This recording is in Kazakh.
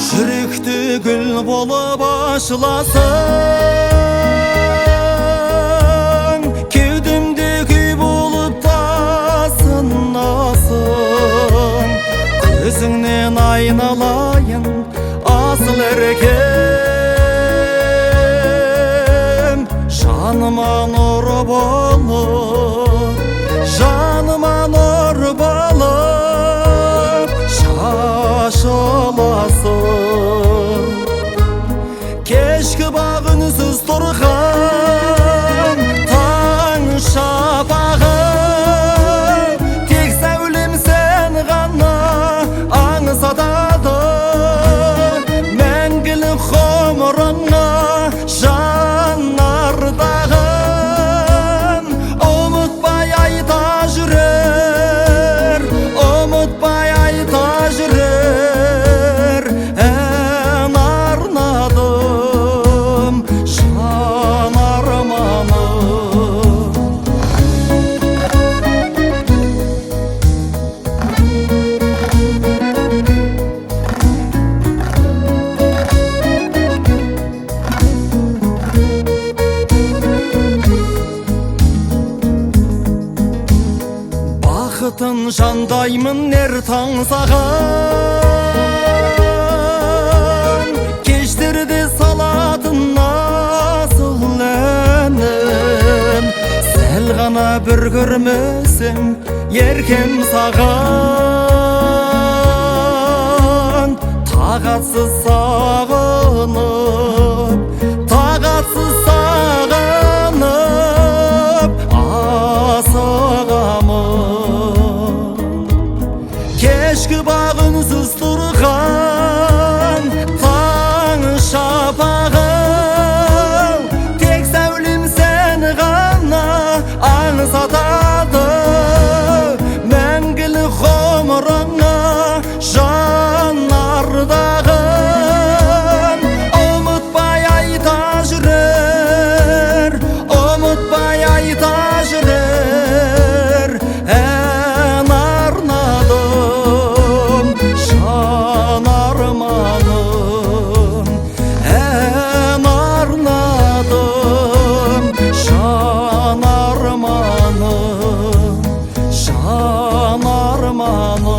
Жүректі гүл болып ашыласың, кеудемде күй болып тасынасың. Көзіңнен айналайын асыл еркем, жаныма нұр болып, жаныма нұр болып шашыласың. Кешкі бақ үнсіз тұрған таң шапағы, тек сәулем сен ғана аңсатады. Мәңгілік ғұмырыңа жанардағым, ұмытпай айта жүрер, ұмытпай айта жүрер. Ән арнадым жан арманым. Бақытын жандаймын әр таң саған, кештерде салатын асыл әнім. Сәл ғана бір көрмесем еркем саған, тағатсыз сағынып, тағатсыз сағынып асығамын. Кешкі бақ үнсіз тұрған таң шапағы, тек сәулем сен ғана аңсатады. Мәңгілік ғұмырыңа жанардағым, ұмытпай айта жүрер, ұмытпай айта жүрер. Ән арнадым жан арманым, ән арнадым жан арманым, жан арманым.